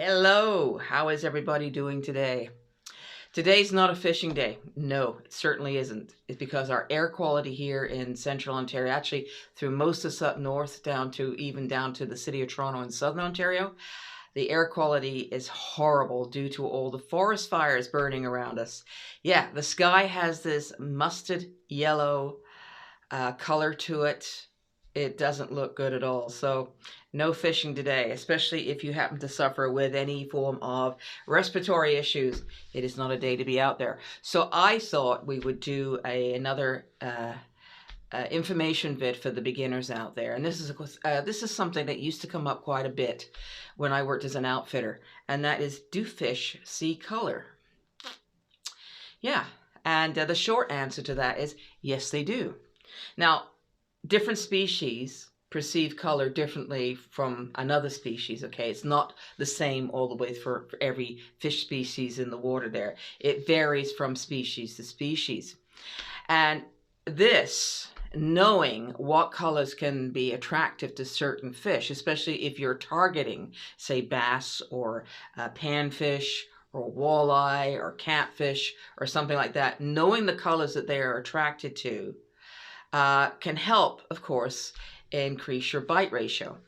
Hello, how is everybody doing today? Today's not a fishing day. No, it certainly isn't. It's because our air quality here in central Ontario, actually through most of up north down to the city of Toronto in southern Ontario, the air quality is horrible due to all the forest fires burning around us. Yeah, the sky has this mustard yellow color to it. It doesn't look good at all. So no fishing today, especially if you happen to suffer with any form of respiratory issues. It is not a day to be out there. So I thought we would do another information vid for the beginners out there. And this is something that used to come up quite a bit when I worked as an outfitter. And that is, do fish see color? Yeah. And the short answer to that is yes, they do. Now, different species perceive color differently from another species, okay? It's not the same all the way for every fish species in the water there. It varies from species to species. And this, knowing what colors can be attractive to certain fish, especially if you're targeting, say, bass or panfish or walleye or catfish or something like that, knowing the colors that they are attracted to can help, of course, increase your bite ratio.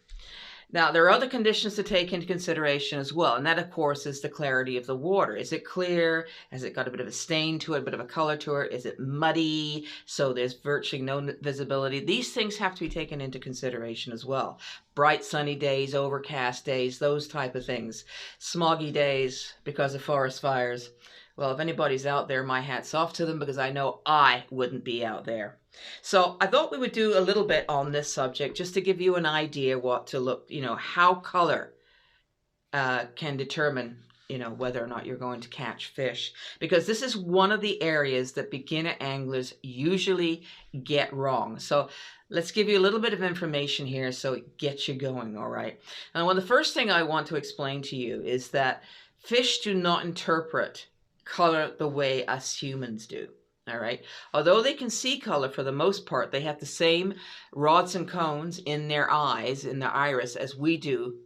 Now, there are other conditions to take into consideration as well, and that, of course, is the clarity of the water. Is it clear? Has it got a bit of a stain to it, a bit of a color to it? Is it muddy, so there's virtually no visibility? These things have to be taken into consideration as well. Bright sunny days, overcast days, those type of things. Smoggy days because of forest fires. Well, if anybody's out there, my hat's off to them, because I know I wouldn't be out there. So I thought we would do a little bit on this subject just to give you an idea what to look, how color can determine, whether or not you're going to catch fish. Because this is one of the areas that beginner anglers usually get wrong. So let's give you a little bit of information here so it gets you going, all right? And the first thing I want to explain to you is that fish do not interpret color the way us humans do. All right. Although they can see color for the most part, they have the same rods and cones in their eyes, in their iris, as we do,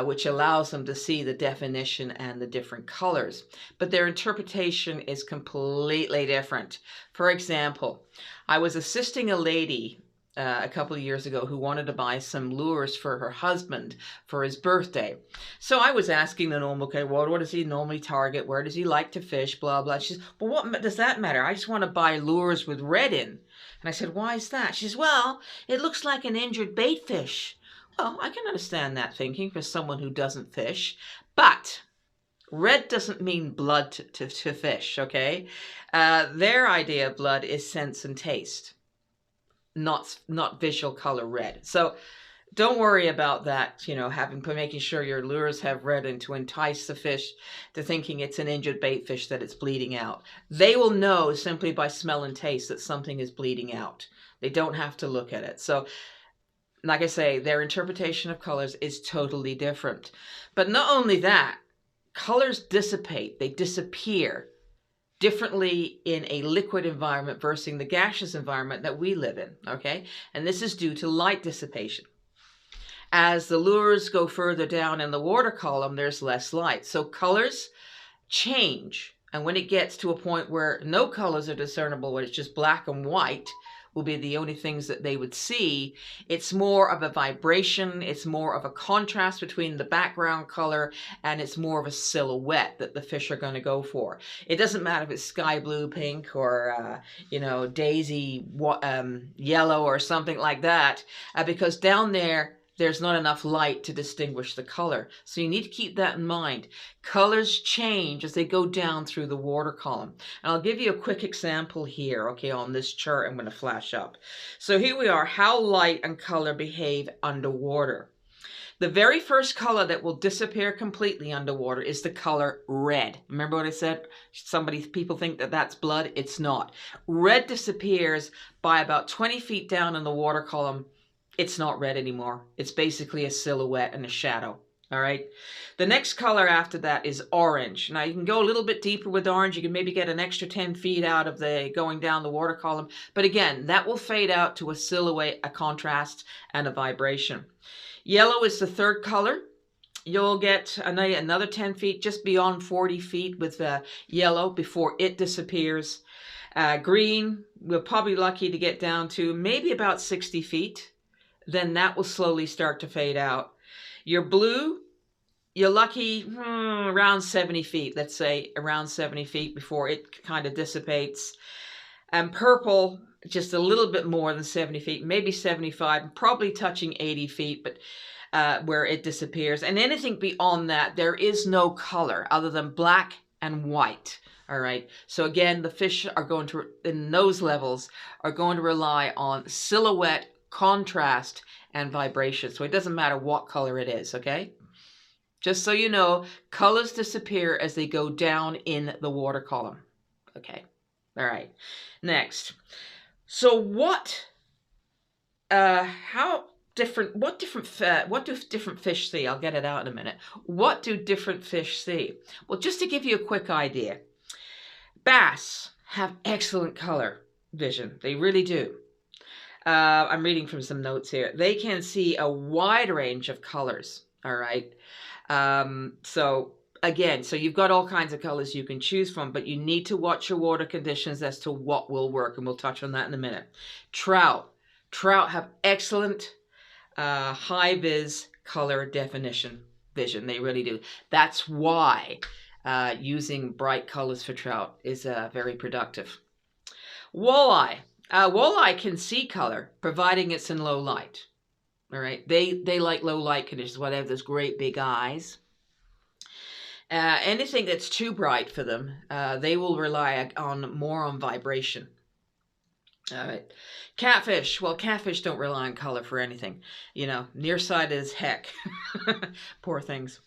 which allows them to see the definition and the different colors. But their interpretation is completely different. For example, I was assisting a lady a couple of years ago who wanted to buy some lures for her husband for his birthday. So I was asking the normal, okay, well, what does he normally target? Where does he like to fish? Blah, blah. She says, well, what does that matter? I just want to buy lures with red in. And I said, why is that? She says, well, it looks like an injured bait fish. Well, I can understand that thinking for someone who doesn't fish, but red doesn't mean blood to fish, okay? Their idea of blood is sense and taste. Not visual color red. So don't worry about that, making sure your lures have red and to entice the fish to thinking it's an injured bait fish that it's bleeding out. They will know simply by smell and taste that something is bleeding out. They don't have to look at it. So like I say, their interpretation of colors is totally different. But not only that, colors dissipate, they disappear differently in a liquid environment versus the gaseous environment that we live in, okay? And this is due to light dissipation. As the lures go further down in the water column, there's less light. So colors change. And when it gets to a point where no colors are discernible, where it's just black and white, will be the only things that they would see. It's more of a vibration, it's more of a contrast between the background color, and it's more of a silhouette that the fish are going to go for. It doesn't matter if it's sky blue, pink, or daisy yellow or something like that, because down there's not enough light to distinguish the color. So you need to keep that in mind. Colors change as they go down through the water column. And I'll give you a quick example here, okay, on this chart I'm going to flash up. So here we are, how light and color behave underwater. The very first color that will disappear completely underwater is the color red. Remember what I said? People think that that's blood. It's not. Red disappears by about 20 feet down in the water column. It's not red anymore. It's basically a silhouette and a shadow. All right. The next color after that is orange. Now you can go a little bit deeper with orange. You can maybe get an extra 10 feet out of going down the water column. But again, that will fade out to a silhouette, a contrast, and a vibration. Yellow is the third color. you'll get another 10 feet, just beyond 40 feet with yellow before it disappears. Green, we're probably lucky to get down to maybe about 60 feet. Then that will slowly start to fade out. Your blue, you're lucky around 70 feet, let's say around 70 feet before it kind of dissipates. And purple, just a little bit more than 70 feet, maybe 75, probably touching 80 feet, but where it disappears. And anything beyond that, there is no color other than black and white. All right. So again, the fish are going to, in those levels, are going to rely on silhouette, contrast, and vibration. So it doesn't matter what color it is, okay? Just so you know, colors disappear as they go down in the water column. Okay. All right. Next. So what do different fish see? I'll get it out in a minute. What do different fish see? Well, just to give you a quick idea, bass have excellent color vision. They really do. I'm reading from some notes here. They can see a wide range of colors. All right. So again, so you've got all kinds of colors you can choose from, but you need to watch your water conditions as to what will work, and we'll touch on that in a minute. Trout have excellent high vis color definition vision. They really do. That's why using bright colors for trout is very productive. Walleye. Walleye can see color, providing it's in low light. All right. They like low light conditions, where they have those great big eyes. Anything that's too bright for them, they will rely more on vibration. All right. Catfish. Well, catfish don't rely on color for anything. You know, nearsighted as heck. Poor things.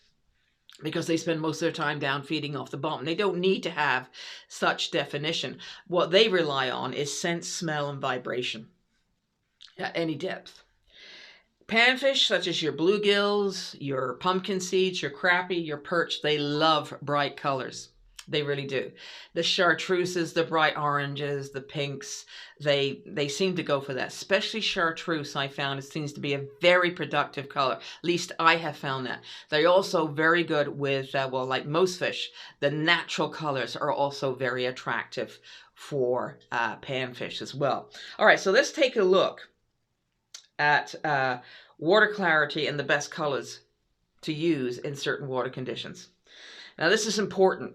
Because they spend most of their time down feeding off the bottom. They don't need to have such definition. What they rely on is sense, smell, and vibration at any depth. Panfish, such as your bluegills, your pumpkin seeds, your crappie, your perch, they love bright colors. They really do. The chartreuses, the bright oranges, the pinks, they seem to go for that. Especially chartreuse, I found it seems to be a very productive color. At least I have found that. They're also very good with, well, like most fish, the natural colors are also very attractive for panfish as well. All right, so let's take a look at water clarity and the best colors to use in certain water conditions. Now, this is important.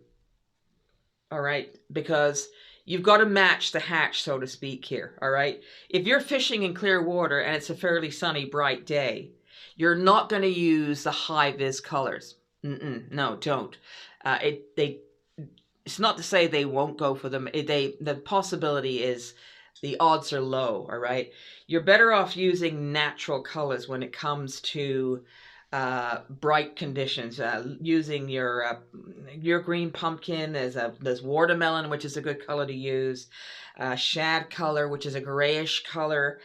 All right, because you've got to match the hatch, so to speak, here. All right, if you're fishing in clear water and it's a fairly sunny, bright day, you're not going to use the high vis colors. No, don't. It's not to say they won't go for them. The possibility is, the odds are low. All right, you're better off using natural colors when it comes to bright conditions, using your green pumpkin. There's watermelon, which is a good color to use. Shad color, which is a grayish color.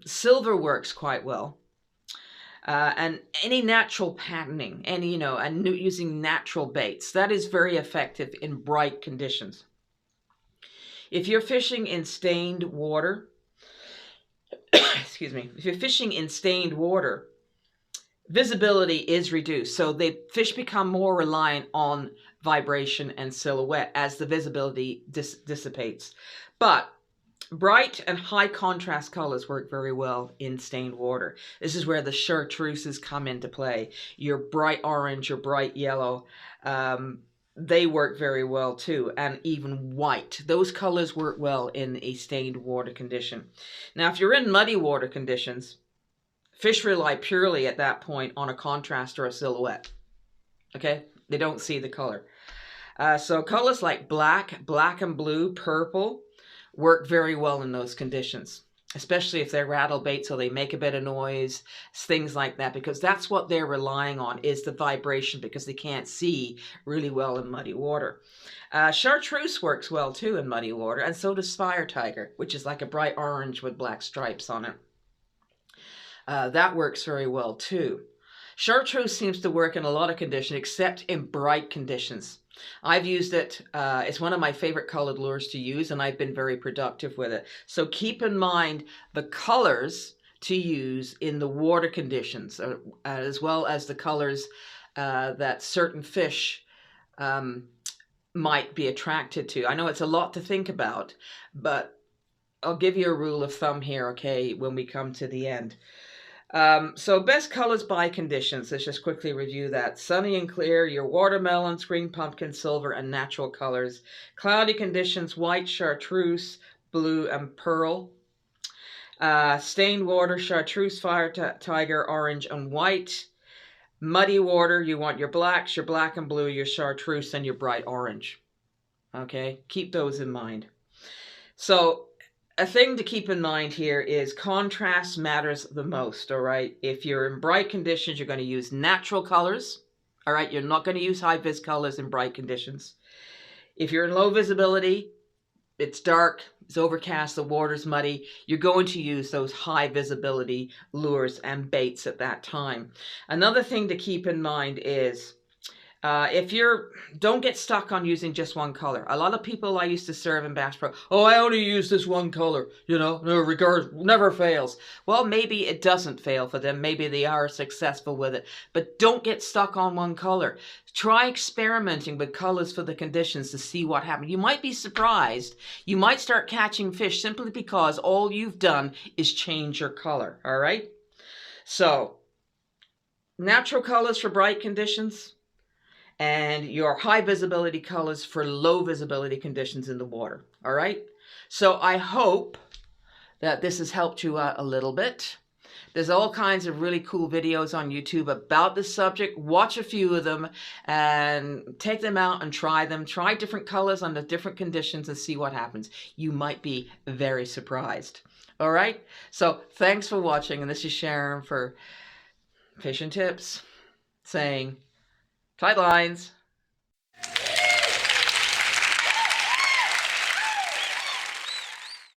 Silver works quite well. And any natural patterning, and using natural baits, that is very effective in bright conditions. If you're fishing in stained water, excuse me, if you're fishing in stained water, visibility is reduced. So the fish become more reliant on vibration and silhouette as the visibility dissipates. But bright and high contrast colors work very well in stained water. This is where the chartreuses come into play. Your bright orange, your bright yellow, they work very well too. And even white. Those colors work well in a stained water condition. Now, if you're in muddy water conditions, fish rely purely at that point on a contrast or a silhouette. Okay? They don't see the color. So colors like black and blue, purple work very well in those conditions, especially if they're rattle bait, so they make a bit of noise, things like that, because that's what they're relying on, is the vibration, because they can't see really well in muddy water. Chartreuse works well too in muddy water, and so does fire tiger, which is like a bright orange with black stripes on it. That works very well too. Chartreuse seems to work in a lot of conditions, except in bright conditions. I've used it. It's one of my favorite colored lures to use, and I've been very productive with it. So keep in mind the colors to use in the water conditions, as well as the colors that certain fish might be attracted to. I know it's a lot to think about, but I'll give you a rule of thumb here, okay, when we come to the end. So best colors by conditions. Let's just quickly review that. Sunny and clear, your watermelons, green pumpkin, silver, and natural colors. Cloudy conditions, white, chartreuse, blue, and pearl. Stained water, chartreuse, fire tiger, orange, and white. Muddy water, you want your blacks, your black and blue, your chartreuse, and your bright orange. Okay, keep those in mind. So a thing to keep in mind here is contrast matters the most, all right? If you're in bright conditions, you're going to use natural colors, all right? You're not going to use high-vis colors in bright conditions. If you're in low visibility, it's dark, it's overcast, the water's muddy, you're going to use those high visibility lures and baits at that time. Another thing to keep in mind is don't get stuck on using just one color. A lot of people I used to serve in Bass Pro, oh, I only use this one color, you know, never fails. Well, maybe it doesn't fail for them. Maybe they are successful with it, but don't get stuck on one color. Try experimenting with colors for the conditions to see what happens. You might be surprised. You might start catching fish simply because all you've done is change your color, all right? So, natural colors for bright conditions, and your high visibility colors for low visibility conditions in the water. All right. So I hope that this has helped you out a little bit. There's all kinds of really cool videos on YouTube about this subject. Watch a few of them and take them out and try them. Try different colors under different conditions and see what happens. You might be very surprised. All right. So thanks for watching. And this is Sharon for Fishing Tips saying, tight lines.